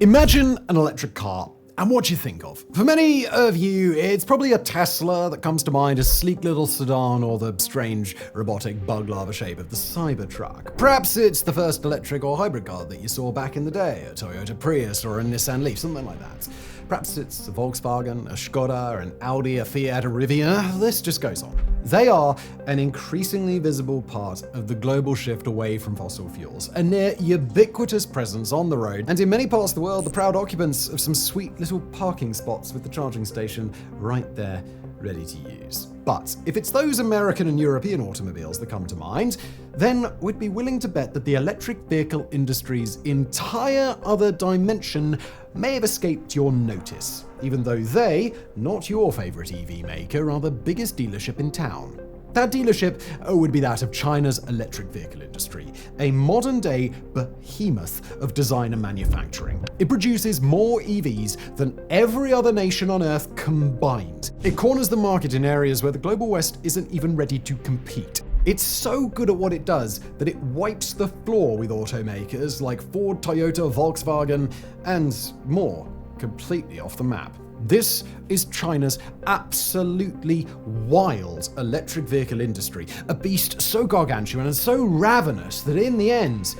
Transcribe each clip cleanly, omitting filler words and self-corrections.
Imagine an electric car, and what you think of. For many of you, it's probably a Tesla that comes to mind, a sleek little sedan, or the strange robotic bug larva shape of the Cybertruck. Perhaps it's the first electric or hybrid car that you saw back in the day, a Toyota Prius or a Nissan Leaf, something like that. Perhaps it's a Volkswagen, a Skoda, an Audi, a Fiat, a Rivian, the list just goes on. They are an increasingly visible part of the global shift away from fossil fuels, a near ubiquitous presence on the road, and in many parts of the world, the proud occupants of some sweet little parking spots with the charging station right there, ready to use. But if it's those American and European automobiles that come to mind, then we'd be willing to bet that the electric vehicle industry's entire other dimension may have escaped your notice, even though they, not your favorite EV maker, are the biggest dealership in town. That dealership would be that of China's electric vehicle industry, a modern-day behemoth of design and manufacturing. It produces more EVs than every other nation on Earth combined. It corners the market in areas where the global West isn't even ready to compete. It's so good at what it does that it wipes the floor with automakers like Ford, Toyota, Volkswagen, and more, completely off the map. This is China's absolutely wild electric vehicle industry, a beast so gargantuan and so ravenous that in the end,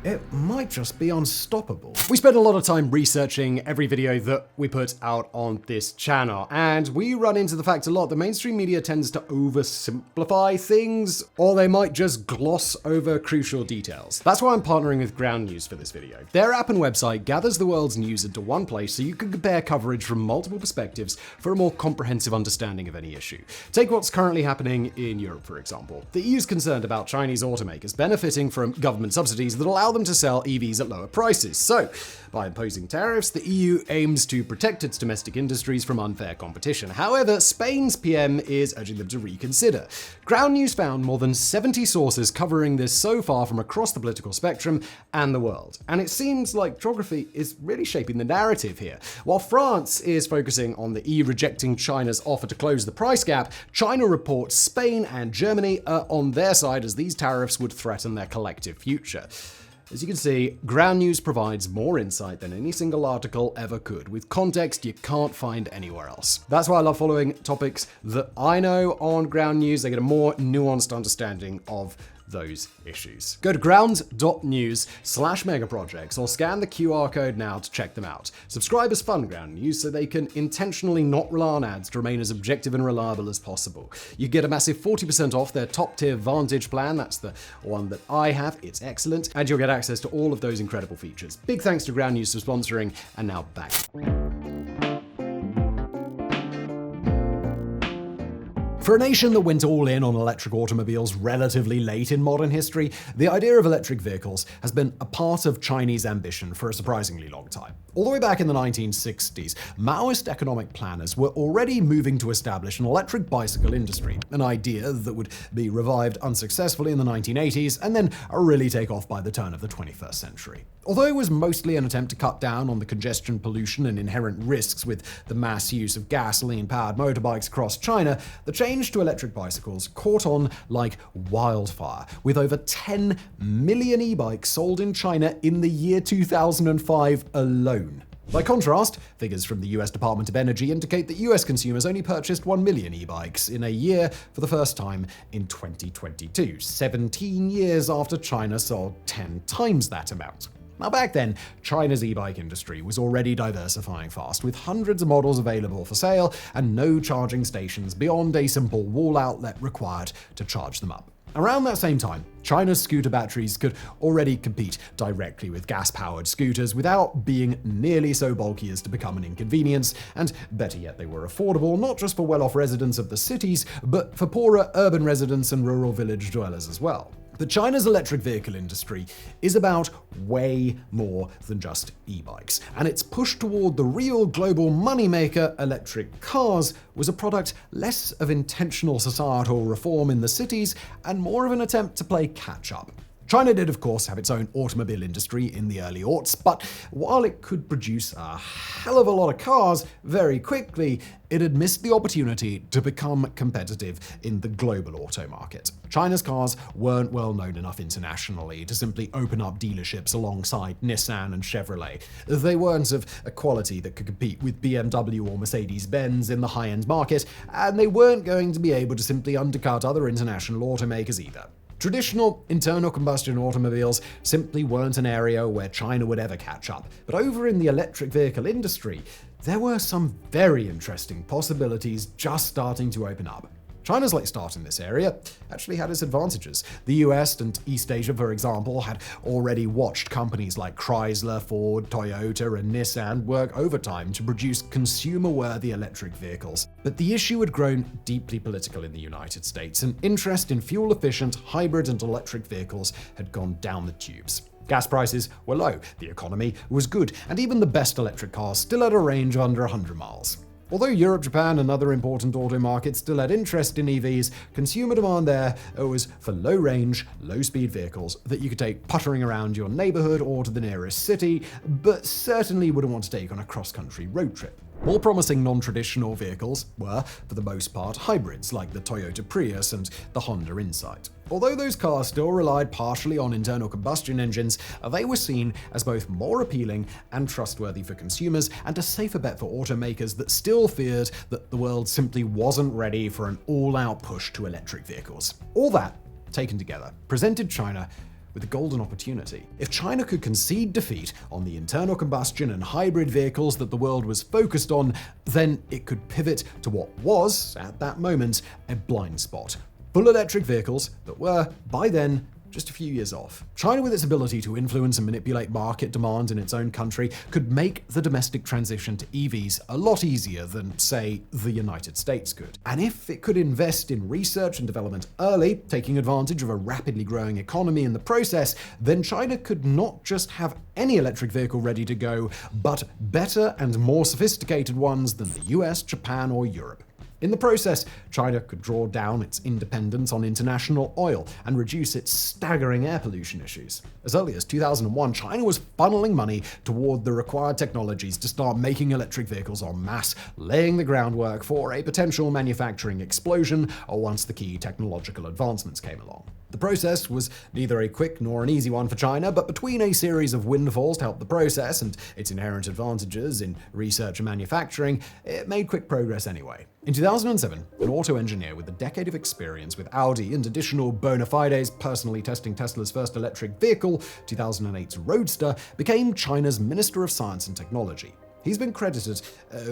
it might just be unstoppable. We spend a lot of time researching every video that we put out on this channel, and we run into the fact a lot that mainstream media tends to oversimplify things, or they might just gloss over crucial details. That's why I'm partnering with Ground News for this video. Their app and website gathers the world's news into one place so you can compare coverage from multiple perspectives for a more comprehensive understanding of any issue. Take what's currently happening in Europe, for example. The EU is concerned about Chinese automakers benefiting from government subsidies that allow them to sell EVs at lower prices. So, by imposing tariffs, the EU aims to protect its domestic industries from unfair competition. However, Spain's PM is urging them to reconsider. Ground News found more than 70 sources covering this so far from across the political spectrum and the world. And it seems like geography is really shaping the narrative here. While France is focusing on the EU rejecting China's offer to close the price gap, China reports Spain and Germany are on their side as these tariffs would threaten their collective future. As you can see, Ground News provides more insight than any single article ever could, with context you can't find anywhere else. That's why I love following topics that I know on Ground News. They get a more nuanced understanding of those issues. Go to ground.news/megaprojects or scan the QR code now to check them out. Subscribers fund Ground News so they can intentionally not rely on ads to remain as objective and reliable as possible. You get a massive 40% off their top tier Vantage plan. That's the one that I have. It's excellent. And you'll get access to all of those incredible features. Big thanks to Ground News for sponsoring, and now back. For a nation that went all in on electric automobiles relatively late in modern history, the idea of electric vehicles has been a part of Chinese ambition for a surprisingly long time. All the way back in the 1960s, Maoist economic planners were already moving to establish an electric bicycle industry, an idea that would be revived unsuccessfully in the 1980s and then really take off by the turn of the 21st century. Although it was mostly an attempt to cut down on the congestion, pollution, and inherent risks with the mass use of gasoline-powered motorbikes across China, the change to electric bicycles caught on like wildfire, with over 10 million e-bikes sold in China in the year 2005 alone. By contrast, figures from the US Department of Energy indicate that US consumers only purchased 1 million e-bikes in a year for the first time in 2022, 17 years after China sold 10 times that amount. Now back then, China's e-bike industry was already diversifying fast, with hundreds of models available for sale and no charging stations beyond a simple wall outlet required to charge them up. Around that same time, China's scooter batteries could already compete directly with gas-powered scooters without being nearly so bulky as to become an inconvenience, and better yet, they were affordable not just for well-off residents of the cities, but for poorer urban residents and rural village dwellers as well. But China's electric vehicle industry is about way more than just e-bikes, and its push toward the real global moneymaker, electric cars, was a product less of intentional societal reform in the cities and more of an attempt to play catch-up. China did, of course, have its own automobile industry in the early aughts, but while it could produce a hell of a lot of cars very quickly, it had missed the opportunity to become competitive in the global auto market. China's cars weren't well known enough internationally to simply open up dealerships alongside Nissan and Chevrolet. They weren't of a quality that could compete with BMW or Mercedes-Benz in the high-end market, and they weren't going to be able to simply undercut other international automakers either. Traditional internal combustion automobiles simply weren't an area where China would ever catch up. But over in the electric vehicle industry, there were some very interesting possibilities just starting to open up. China's late start in this area actually had its advantages. The US and East Asia, for example, had already watched companies like Chrysler, Ford, Toyota, and Nissan work overtime to produce consumer-worthy electric vehicles. But the issue had grown deeply political in the United States, and interest in fuel-efficient hybrid and electric vehicles had gone down the tubes. Gas prices were low, the economy was good, and even the best electric cars still had a range of under 100 miles. Although Europe, Japan, and other important auto markets still had interest in EVs, consumer demand there was for low-range, low-speed vehicles that you could take puttering around your neighborhood or to the nearest city, but certainly wouldn't want to take on a cross-country road trip. More promising non-traditional vehicles were, for the most part, hybrids like the Toyota Prius and the Honda Insight. Although those cars still relied partially on internal combustion engines, they were seen as both more appealing and trustworthy for consumers, and a safer bet for automakers that still feared that the world simply wasn't ready for an all-out push to electric vehicles. All that, taken together, presented China with a golden opportunity. If China could concede defeat on the internal combustion and hybrid vehicles that the world was focused on, then it could pivot to what was, at that moment, a blind spot. Full electric vehicles that were, by then, just a few years off. China, with its ability to influence and manipulate market demand in its own country, could make the domestic transition to EVs a lot easier than, say, the United States could. And if it could invest in research and development early, taking advantage of a rapidly growing economy in the process, then China could not just have any electric vehicle ready to go, but better and more sophisticated ones than the US, Japan, or Europe. In the process, China could draw down its independence on international oil and reduce its staggering air pollution issues. As early as 2001, China was funneling money toward the required technologies to start making electric vehicles en masse, laying the groundwork for a potential manufacturing explosion once the key technological advancements came along. The process was neither a quick nor an easy one for China, but between a series of windfalls to help the process and its inherent advantages in research and manufacturing, it made quick progress anyway. In 2007, an auto engineer with a decade of experience with Audi and additional bona fides personally testing Tesla's first electric vehicle, 2008's Roadster, became China's Minister of Science and Technology. He's been credited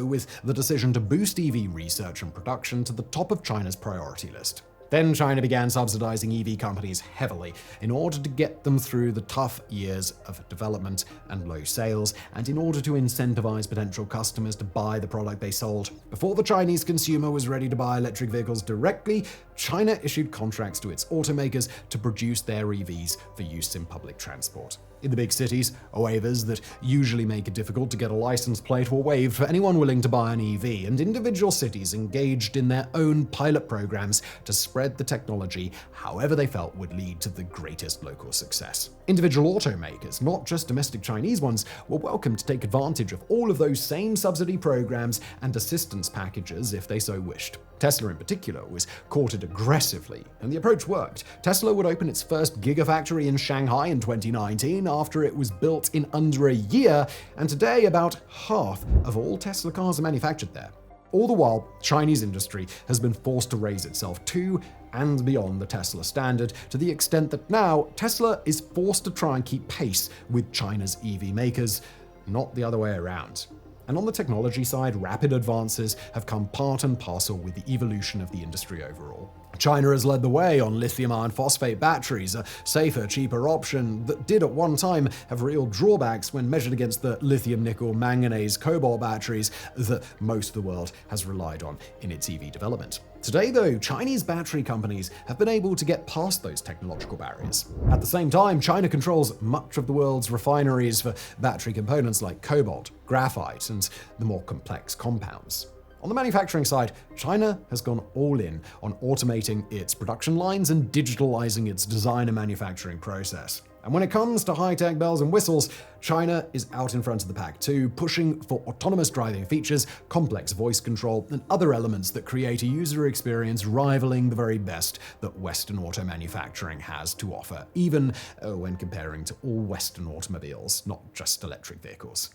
with the decision to boost EV research and production to the top of China's priority list. Then China began subsidizing EV companies heavily in order to get them through the tough years of development and low sales, and in order to incentivize potential customers to buy the product they sold. Before the Chinese consumer was ready to buy electric vehicles directly, China issued contracts to its automakers to produce their EVs for use in public transport. In the big cities, waivers that usually make it difficult to get a license plate were waived for anyone willing to buy an EV, and individual cities engaged in their own pilot programs to spread the technology however they felt would lead to the greatest local success. Individual automakers, not just domestic Chinese ones, were welcome to take advantage of all of those same subsidy programs and assistance packages if they so wished. Tesla in particular was courted aggressively, and the approach worked. Tesla would open its first gigafactory in Shanghai in 2019 after it was built in under a year, and today about half of all Tesla cars are manufactured there. All the while, Chinese industry has been forced to raise itself to and beyond the Tesla standard, to the extent that now Tesla is forced to try and keep pace with China's EV makers, not the other way around. And on the technology side, rapid advances have come part and parcel with the evolution of the industry overall. China has led the way on lithium iron phosphate batteries, a safer, cheaper option that did at one time have real drawbacks when measured against the lithium nickel manganese cobalt batteries that most of the world has relied on in its EV development. Today, though, Chinese battery companies have been able to get past those technological barriers. At the same time, China controls much of the world's refineries for battery components like cobalt, graphite, and the more complex compounds. On the manufacturing side, China has gone all in on automating its production lines and digitalizing its design and manufacturing process. And when it comes to high-tech bells and whistles, China is out in front of the pack too, pushing for autonomous driving features, complex voice control, and other elements that create a user experience rivaling the very best that Western auto manufacturing has to offer, even when comparing to all Western automobiles, not just electric vehicles.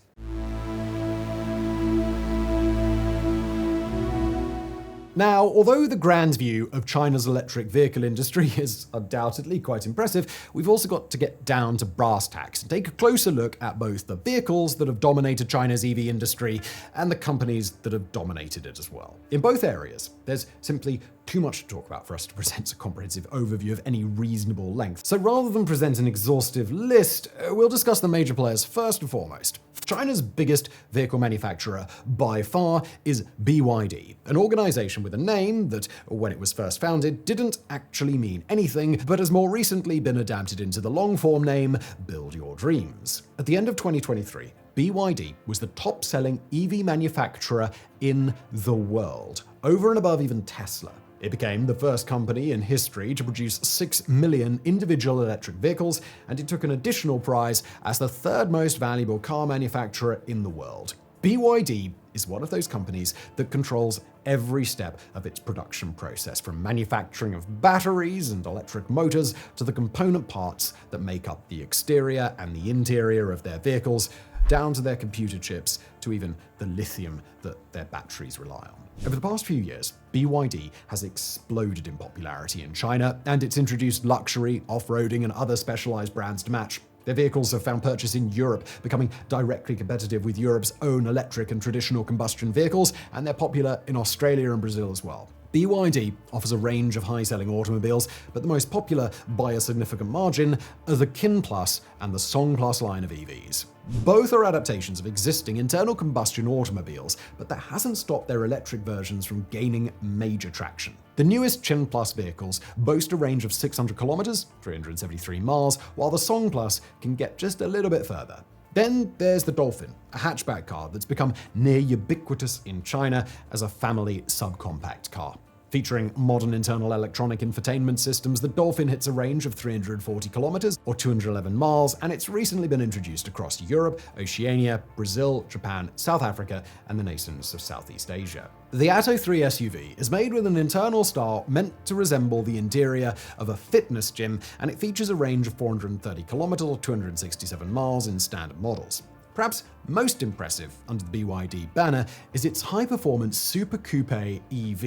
Now, although the grand view of China's electric vehicle industry is undoubtedly quite impressive, we've also got to get down to brass tacks and take a closer look at both the vehicles that have dominated China's EV industry and the companies that have dominated it as well. In both areas, there's simply too much to talk about for us to present a comprehensive overview of any reasonable length. So rather than present an exhaustive list, we'll discuss the major players first and foremost. China's biggest vehicle manufacturer by far is BYD, an organization with a name that, when it was first founded, didn't actually mean anything, but has more recently been adapted into the long-form name Build Your Dreams. At the end of 2023, BYD was the top-selling EV manufacturer in the world, over and above even Tesla. It became the first company in history to produce 6 million individual electric vehicles, and it took an additional prize as the third most valuable car manufacturer in the world. BYD is one of those companies that controls every step of its production process, from manufacturing of batteries and electric motors to the component parts that make up the exterior and the interior of their vehicles, down to their computer chips, to even the lithium that their batteries rely on. Over the past few years, BYD has exploded in popularity in China, and it's introduced luxury, off-roading, and other specialized brands to match. Their vehicles have found purchase in Europe, becoming directly competitive with Europe's own electric and traditional combustion vehicles, and they're popular in Australia and Brazil as well. BYD offers a range of high-selling automobiles, but the most popular by a significant margin are the Kin Plus and the Song Plus line of EVs. Both are adaptations of existing internal combustion automobiles, but that hasn't stopped their electric versions from gaining major traction. The newest Kin Plus vehicles boast a range of 600 kilometers, 373 miles, while the Song Plus can get just a little bit further. Then there's the Dolphin, a hatchback car that's become near ubiquitous in China as a family subcompact car. Featuring modern internal electronic infotainment systems, the Dolphin hits a range of 340 kilometers or 211 miles, and it's recently been introduced across Europe, Oceania, Brazil, Japan, South Africa, and the nations of Southeast Asia. The Atto 3 SUV is made with an internal style meant to resemble the interior of a fitness gym, and it features a range of 430 kilometers or 267 miles in standard models. Perhaps most impressive under the BYD banner is its high-performance Super Coupe EV,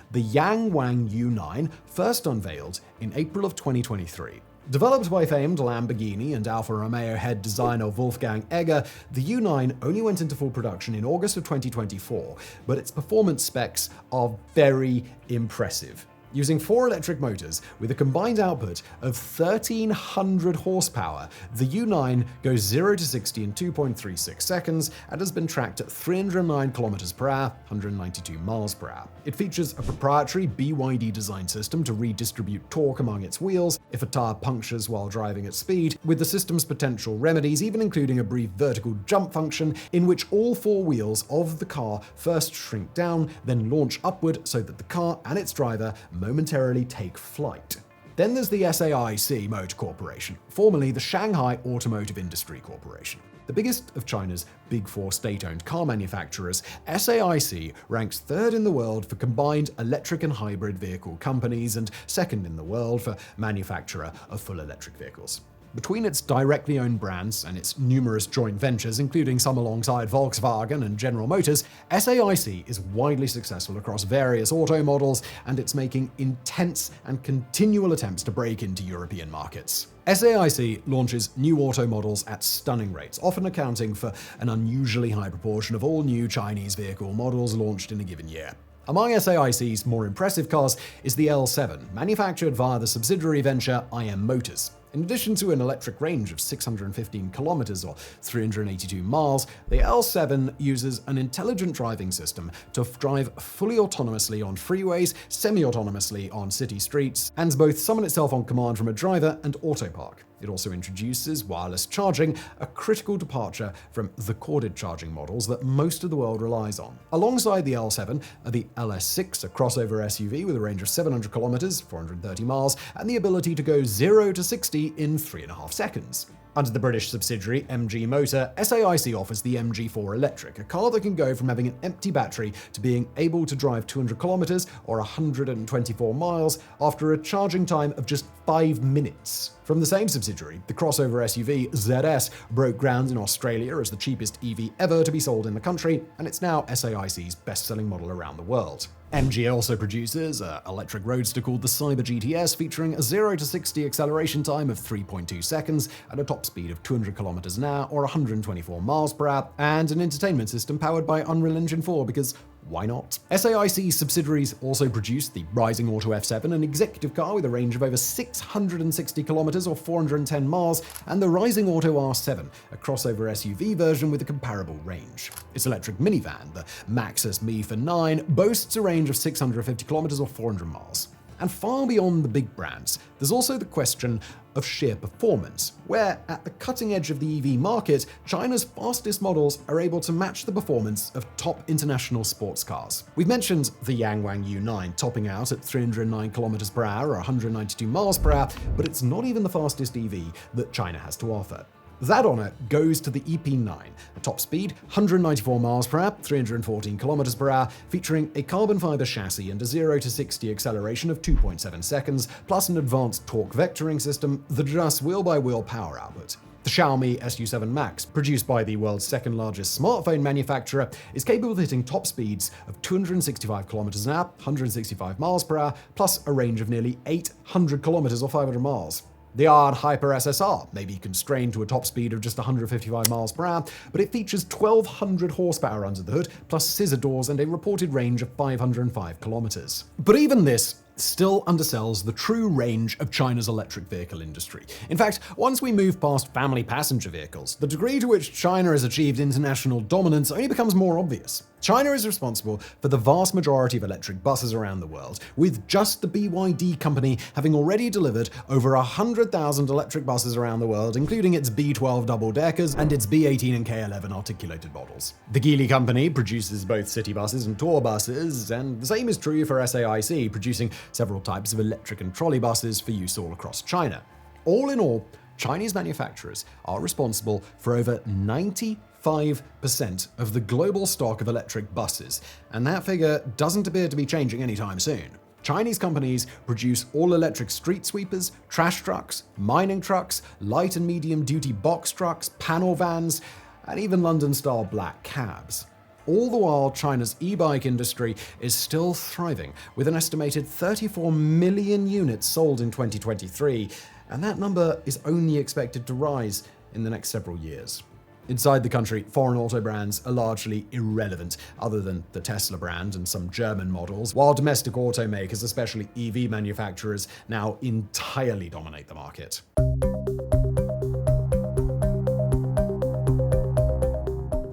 the Yangwang U9, first unveiled in April of 2023. Developed by famed Lamborghini and Alfa Romeo head designer Wolfgang Egger, the U9 only went into full production in August of 2024, but its performance specs are very impressive. Using 4 electric motors with a combined output of 1,300 horsepower, the U9 goes 0 to 60 in 2.36 seconds and has been tracked at 309 km per hour, 192 miles per hour. It features a proprietary BYD design system to redistribute torque among its wheels if a tire punctures while driving at speed, with the system's potential remedies even including a brief vertical jump function in which all 4 wheels of the car first shrink down, then launch upward so that the car and its driver momentarily take flight. Then there's the SAIC Motor Corporation, formerly the Shanghai Automotive Industry Corporation. The biggest of China's Big 4 state-owned car manufacturers, SAIC ranks 3rd in the world for combined electric and hybrid vehicle companies and 2nd in the world for manufacturer of full electric vehicles. Between its directly owned brands and its numerous joint ventures, including some alongside Volkswagen and General Motors, SAIC is widely successful across various auto models, and it's making intense and continual attempts to break into European markets. SAIC launches new auto models at stunning rates, often accounting for an unusually high proportion of all new Chinese vehicle models launched in a given year. Among SAIC's more impressive cars is the L7, manufactured via the subsidiary venture IM Motors. In addition to an electric range of 615 kilometers or 382 miles, the L7 uses an intelligent driving system to drive fully autonomously on freeways, semi-autonomously on city streets, and both summon itself on command from a driver and autopark. It also introduces wireless charging, a critical departure from the corded charging models that most of the world relies on. Alongside the L7 are the LS6, a crossover SUV with a range of 700 kilometers, 430 miles, and the ability to go 0 to 60 in 3.5 seconds. Under the British subsidiary MG Motor, SAIC offers the MG4 Electric, a car that can go from having an empty battery to being able to drive 200 kilometers or 124 miles after a charging time of just 5 minutes. From the same subsidiary, the crossover SUV ZS broke ground in Australia as the cheapest EV ever to be sold in the country, and it's now SAIC's best-selling model around the world. MG also produces an electric roadster called the Cyber GTS, featuring a 0 to 60 acceleration time of 3.2 seconds at a top speed of 200 kilometers an hour or 124 miles per hour, and an entertainment system powered by Unreal Engine 4 because why not? SAIC subsidiaries also produced the Rising Auto F7, an executive car with a range of over 660 kilometers or 410 miles, and the Rising Auto R7, a crossover SUV version with a comparable range. Its electric minivan, the Maxus Me 9, boasts a range of 650 kilometers or 400 miles. And far beyond the big brands, there's also the question of sheer performance, where at the cutting edge of the EV market, China's fastest models are able to match the performance of top international sports cars. We've mentioned the Yangwang U9 topping out at 309 km per hour or 192 miles per hour, but it's not even the fastest EV that China has to offer. That honor goes to the EP9, a top speed 194 miles per hour, 314 kilometers per hour, featuring a carbon fiber chassis and a 0 to 60 acceleration of 2.7 seconds, plus an advanced torque vectoring system that adjusts wheel-by-wheel power output. The Xiaomi SU7 Max, produced by the world's second largest smartphone manufacturer, is capable of hitting top speeds of 265 kilometers an hour, 165 miles per hour, plus a range of nearly 800 kilometers or 500 miles. The ARD Hyper SSR may be constrained to a top speed of just 155 miles per hour, but it features 1,200 horsepower under the hood, plus scissor doors and a reported range of 505 kilometers. But even this still undersells the true range of China's electric vehicle industry. In fact, once we move past family passenger vehicles, the degree to which China has achieved international dominance only becomes more obvious. China is responsible for the vast majority of electric buses around the world, with just the BYD company having already delivered over 100,000 electric buses around the world, including its B12 double-deckers and its B18 and K11 articulated models. The Geely company produces both city buses and tour buses, and the same is true for SAIC, producing several types of electric and trolley buses for use all across China. All in all, Chinese manufacturers are responsible for over 95% of the global stock of electric buses, and that figure doesn't appear to be changing anytime soon. Chinese companies produce all-electric street sweepers, trash trucks, mining trucks, light and medium-duty box trucks, panel vans, and even London-style black cabs. All the while, China's e-bike industry is still thriving, with an estimated 34 million units sold in 2023, and that number is only expected to rise in the next several years. Inside the country, foreign auto brands are largely irrelevant, other than the Tesla brand and some German models, while domestic automakers, especially EV manufacturers, now entirely dominate the market.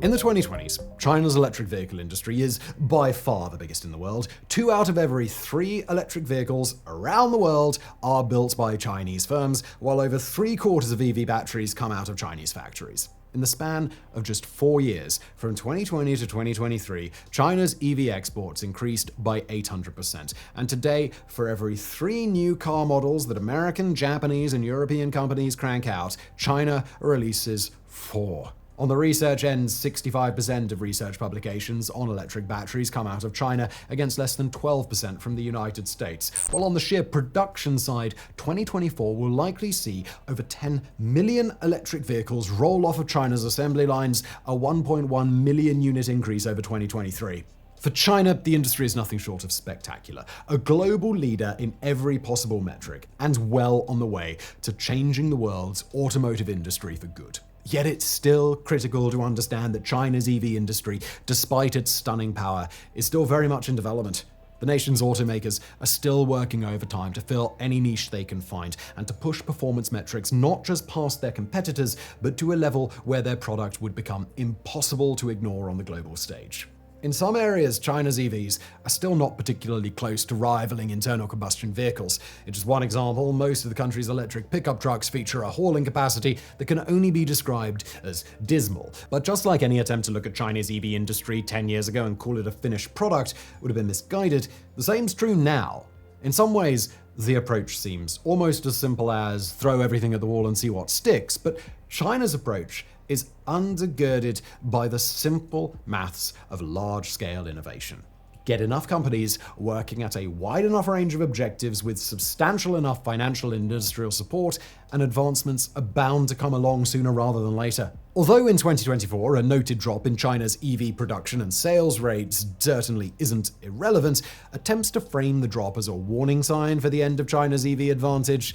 In the 2020s, China's electric vehicle industry is by far the biggest in the world. 2 out of every 3 electric vehicles around the world are built by Chinese firms, while over 3/4 of EV batteries come out of Chinese factories. In the span of just 4 years, from 2020 to 2023, China's EV exports increased by 800%. And today, for every 3 new car models that American, Japanese, and European companies crank out, China releases 4. On the research end, 65% of research publications on electric batteries come out of China, against less than 12% from the United States. While on the sheer production side, 2024 will likely see over 10 million electric vehicles roll off of China's assembly lines, a 1.1 million unit increase over 2023. For China, the industry is nothing short of spectacular, a global leader in every possible metric, and well on the way to changing the world's automotive industry for good. Yet it's still critical to understand that China's EV industry, despite its stunning power, is still very much in development. The nation's automakers are still working overtime to fill any niche they can find and to push performance metrics not just past their competitors, but to a level where their product would become impossible to ignore on the global stage. In some areas, China's EVs are still not particularly close to rivaling internal combustion vehicles. In just one example, most of the country's electric pickup trucks feature a hauling capacity that can only be described as dismal. But just like any attempt to look at China's EV industry 10 years ago and call it a finished product would have been misguided, the same's true now. In some ways, the approach seems almost as simple as throw everything at the wall and see what sticks, but China's approach is undergirded by the simple maths of large-scale innovation. Get enough companies working at a wide enough range of objectives with substantial enough financial and industrial support, and advancements are bound to come along sooner rather than later. Although in 2024 a noted drop in China's EV production and sales rates certainly isn't irrelevant, attempts to frame the drop as a warning sign for the end of China's EV advantage,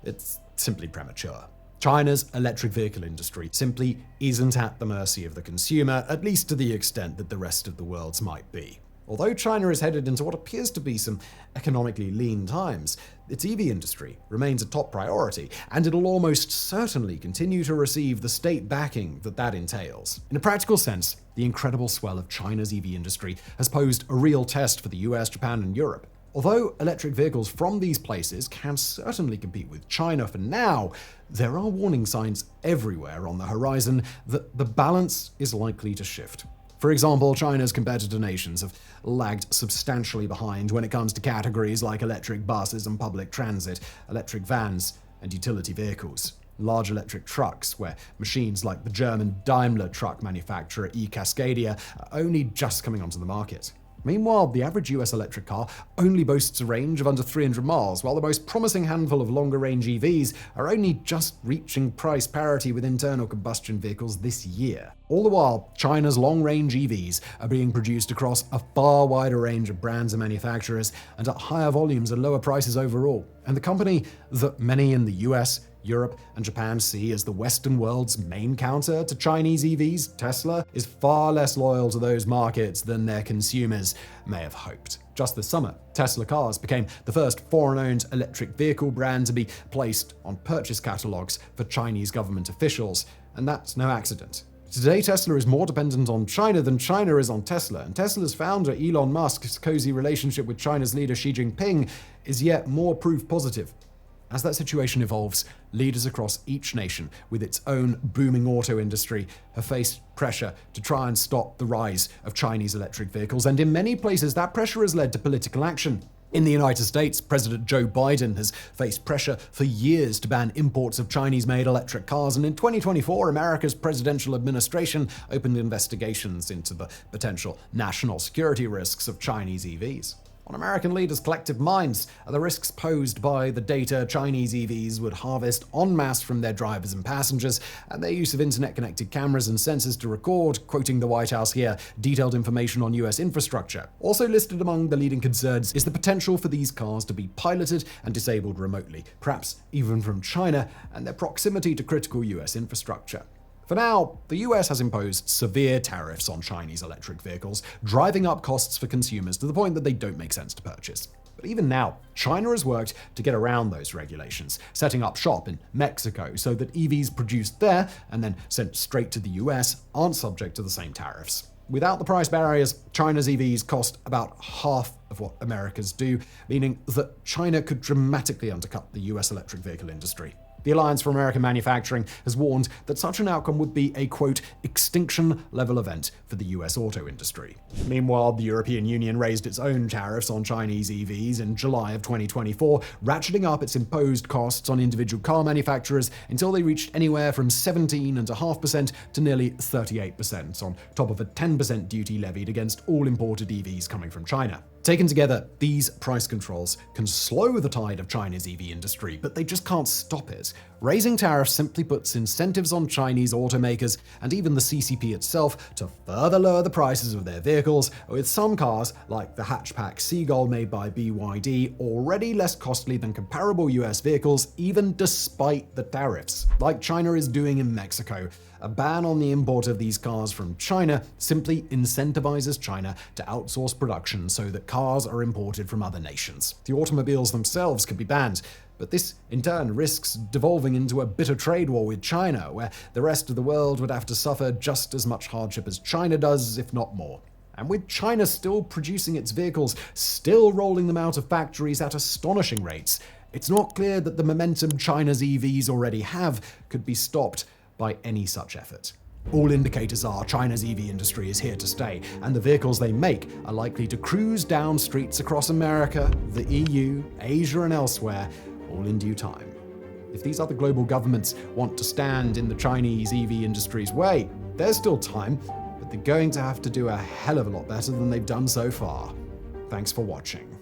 it's simply premature. China's electric vehicle industry simply isn't at the mercy of the consumer, at least to the extent that the rest of the world's might be. Although China is headed into what appears to be some economically lean times, its EV industry remains a top priority, and it'll almost certainly continue to receive the state backing that entails. In a practical sense, the incredible swell of China's EV industry has posed a real test for the US, Japan, and Europe. Although electric vehicles from these places can certainly compete with China for now, there are warning signs everywhere on the horizon that the balance is likely to shift. For example, China's competitor nations have lagged substantially behind when it comes to categories like electric buses and public transit, electric vans, and utility vehicles. Large electric trucks, where machines like the German Daimler truck manufacturer e-Cascadia are only just coming onto the market. Meanwhile, the average US electric car only boasts a range of under 300 miles, while the most promising handful of longer-range EVs are only just reaching price parity with internal combustion vehicles this year. All the while, China's long-range EVs are being produced across a far wider range of brands and manufacturers, and at higher volumes and lower prices overall. And the company that many in the US, Europe, and Japan see as the Western world's main counter to Chinese EVs, Tesla, is far less loyal to those markets than their consumers may have hoped. Just this summer, Tesla cars became the first foreign-owned electric vehicle brand to be placed on purchase catalogs for Chinese government officials, and that's no accident. Today, Tesla is more dependent on China than China is on Tesla, and Tesla's founder Elon Musk's cozy relationship with China's leader Xi Jinping is yet more proof positive. As that situation evolves, leaders across each nation with its own booming auto industry have faced pressure to try and stop the rise of Chinese electric vehicles, and in many places that pressure has led to political action. In the United States, President Joe Biden has faced pressure for years to ban imports of Chinese-made electric cars, and in 2024, America's presidential administration opened investigations into the potential national security risks of Chinese EVs. On American leaders' collective minds are the risks posed by the data Chinese EVs would harvest en masse from their drivers and passengers, and their use of internet-connected cameras and sensors to record, quoting the White House here, detailed information on US infrastructure. Also listed among the leading concerns is the potential for these cars to be piloted and disabled remotely, perhaps even from China, and their proximity to critical US infrastructure. For now, the US has imposed severe tariffs on Chinese electric vehicles, driving up costs for consumers to the point that they don't make sense to purchase. But even now, China has worked to get around those regulations, setting up shop in Mexico so that EVs produced there and then sent straight to the US aren't subject to the same tariffs. Without the price barriers, China's EVs cost about half of what America's do, meaning that China could dramatically undercut the US electric vehicle industry. The Alliance for American Manufacturing has warned that such an outcome would be a, quote, extinction-level event for the US auto industry. Meanwhile, the European Union raised its own tariffs on Chinese EVs in July of 2024, ratcheting up its imposed costs on individual car manufacturers until they reached anywhere from 17.5% to nearly 38%, on top of a 10% duty levied against all imported EVs coming from China. Taken together, these price controls can slow the tide of China's EV industry, but they just can't stop it. Raising tariffs simply puts incentives on Chinese automakers and even the CCP itself to further lower the prices of their vehicles, with some cars, like the hatchback Seagull made by BYD, already less costly than comparable US vehicles, even despite the tariffs. Like China is doing in Mexico, a ban on the import of these cars from China simply incentivizes China to outsource production so that cars are imported from other nations. The automobiles themselves could be banned, but this, in turn, risks devolving into a bitter trade war with China, where the rest of the world would have to suffer just as much hardship as China does, if not more. And with China still producing its vehicles, still rolling them out of factories at astonishing rates, it's not clear that the momentum China's EVs already have could be stopped by any such effort. All indicators are China's EV industry is here to stay, and the vehicles they make are likely to cruise down streets across America, the EU, Asia, and elsewhere, all in due time. If these other global governments want to stand in the Chinese EV industry's way, there's still time, but they're going to have to do a hell of a lot better than they've done so far. Thanks for watching.